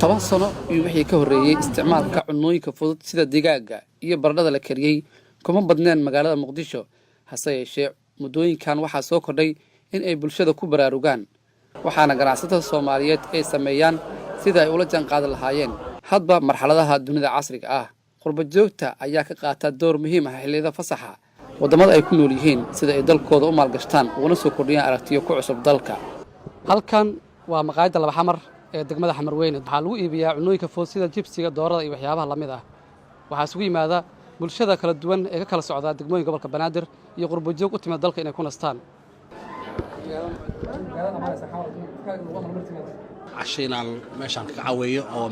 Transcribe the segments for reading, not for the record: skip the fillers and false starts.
toban sano iyo wixii ka horreeyay isticmaalka cunnooyinka fudud sida digaaga iyo baradhada la kariyey kuma badneen magaalada muqdisho hase yeeshee muddooyinkan waxaa soo kordhay in ay bulshada ku baraarugaan waxaana ganacsatada Soomaaliyeed ay sameeyaan sida ay ula jaanqaadi lahaayeen hadba marxaladaha dunida casriga ah qurba joogta ayaa ka qaata door muhiim ah xilliyada fasaxa wadamada ay ku nool yihiin sida ay dalkooda u maalgashtaan una soo kordhiyaan aragtiyo ku cusub dalka halkan waa maqaayadda laba xamar ee degmada Xamarweyne waxaa lagu iibiyaa cunnooyinka fudud sida jibsiga doorada iyo waxyaabaha la mid ah waxaa isugu yimaada bulshada kala duwan ee ka kala socda degmooyinka gobolka Banaadir iyo qurba joog u timid dalka inay ku nastaan عشان meeshaan ka caawiyo oo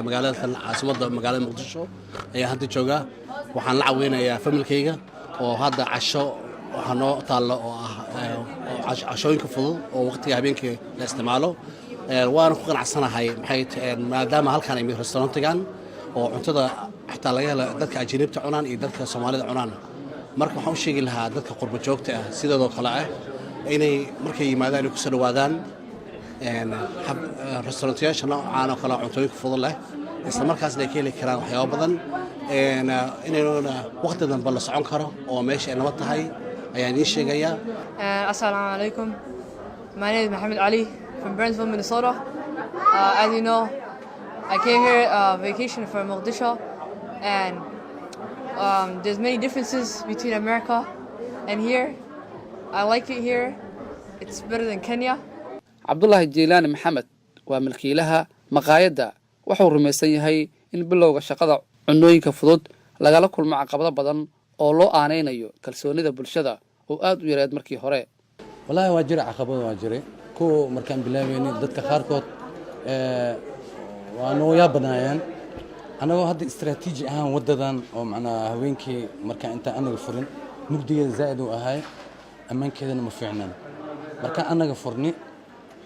magaalada caasimada magaalada Muqdisho ayaa hadda jooga waxaan la caawinayaa familkayga oo hadda casho waxaan noo taalo oo ah cashooyinka fudud oo waqtiga habeenkii la isticmaalo waan ku qanacsanahay maadaama halkan ay restaurantigan oo cuntada xitaa laga helo dadka ajnabiga cunaan iyo dadka Soomaalida cunaan marka waxaan u sheegi lahaa dadka qurba joogta ah sidoo kale ah inay markay yimaadaan ku soo dhawaadaan restaurantyaasha noocan oo kale cuntooyinka fudud leh isla markaasna ay ka heli karaan waxyaabo badan inayna waqti danba la socon karo oo meesha ay nabad tahay ayaan idin sheegayaa. Assalamu alaikum. My name is Mohammed Ali from Burnsville, Minnesota. As you know, I came here vacation for Mogadishu, and there's many differences between America and here. I like it here. It's better than Kenya. Abdullah Jilani Mohammed waa milkiilaha maqaayadda wuxuu rumaysan yahay in bilowga shaqada cunnooyinka fudud lagala kulmo caqabado badan oo loo aaneynayo kalsoonida bulshada oo aad u yareed markii hore. Wallahi waa jira caqabado waa jiray ku markaan bilaabeynay dadka qaarkood waa noo yaabanaayeen anagoo hadda istiraatiiji ahaan wadadan oo macnaa haweenkii markaan inta anaga furin mugdigeeda zaid u ahay ammaankeedana ma fiicnaan marka anaga furni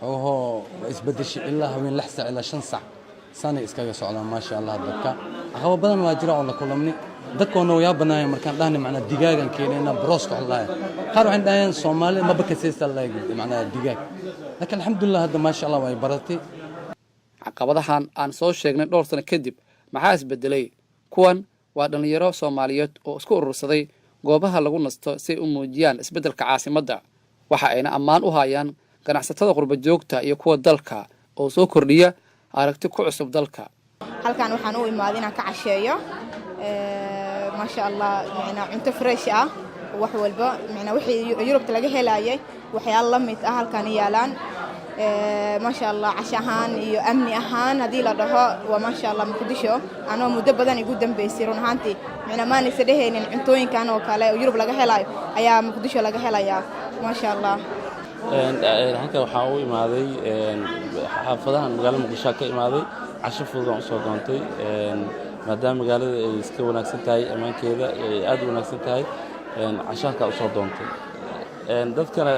oo isbedeshay ilaa haween 6 saac ilaa 5 saac sana iskaga socdaan ma sha Allah dadka aqoon badan waa jira oo la kulamni dadka oo yaa banaayo markaan dhahnay macnaa digaagan keenayna broska wallahi qaar waxaan dhahayn Soomaali ma bakaseesta macnaa digaag laakiin alxamdulillah hadda ma sha Allah way baratay caqabadahan aan soo sheegnay dhowr sano kadib maxaa isbedelay kuwan waa dhalinyaro Soomaaliyeed oo isku urursaday goobaha lagu nasto si u muujiyaan isbedelka caasimadda waxa ayna ammaan u hayaan ganacsatada qurba joogta iyo kuwa dalka oo soo kordhiya aragti ku cusub dalka halkan waxaan u imaaday inaan ka casheeyo ma sha Allah macna cunto fresh ah wax walba macna wixii Yurubta laga helayay waxyaalo la mid ah halkan yaalaan ma sha Allah cashahan iyo amni ahaan hadii la dhaho waa ma sha Allah Muqdisho anoo muddo badan igu dambeysay run ahaantii macna ma nisa dheheenin cuntooyinkan oo kale oo Yurub laga helayo ayaa Muqdisho laga helayaa ma sha Allah halka waxaa u imaaday xaafadaha magaalada Muqdisho ka imaaday casho fudud oo soo doontay maadaama magaalada ay iska wanaagsan tahay ammaankeeda ay aad u wanaagsan tahay cashaanka u soo doontay dadkana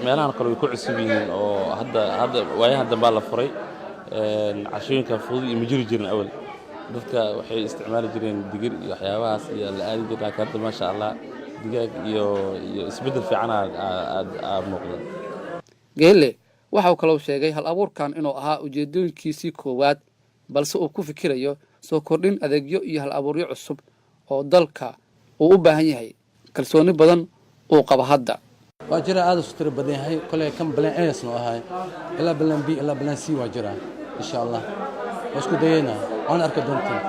meelahan kale way ku cusub yihiin oo hadda waayahan dambe la furay cashooyinka fudud iyo majiri jirin awal dadka waxay isticmaali jireen digir iyo waxyaabahaas iyo la aadi jiray ka ma sha Allah digaag iyo isbedel fiican aad muuqda geelle waxa uu kale sheegay hal abuurkan inuu ahaa ujeedooyinkiisii koowaad balse uu ku fikirayo soo kordhin adeegyo iyo hal abuuryo cusub oo dalka uu u baahan yahay kalsooni badan oo qaba hadda waa jira aad u tir badan yahay kale kan plan A soo ahay ilaa plan B ilaa plan C waa jira insha Allah wasku dayna aan arka doontiin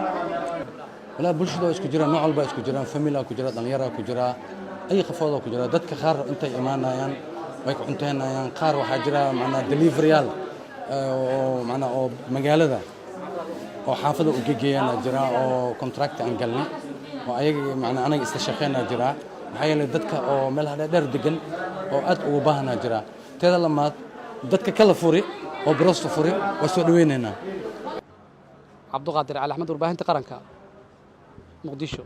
wala bulshada isku jira nooc walba isku jiraan family ku jira dhalinyaro ku jira ay qafoodo ku jira dadka qaar intay imaanayaan way ku cuntaynayaan qaar waxa jira macna deliveryal oo macna oo magaalada oo xaafada u geeyana jira oo contract aan galnay oo ayaga macna anaga isla shaqeynaa jira maxay yeelay dadka oo meelaha dheer degan oo aad ugu baahnaa jira teeda lamaad dadka kala furi oo brosto furi waa soo dhaweynayna Abdulqaadir Ali Ahmed warbaahinta qaranka مقدشو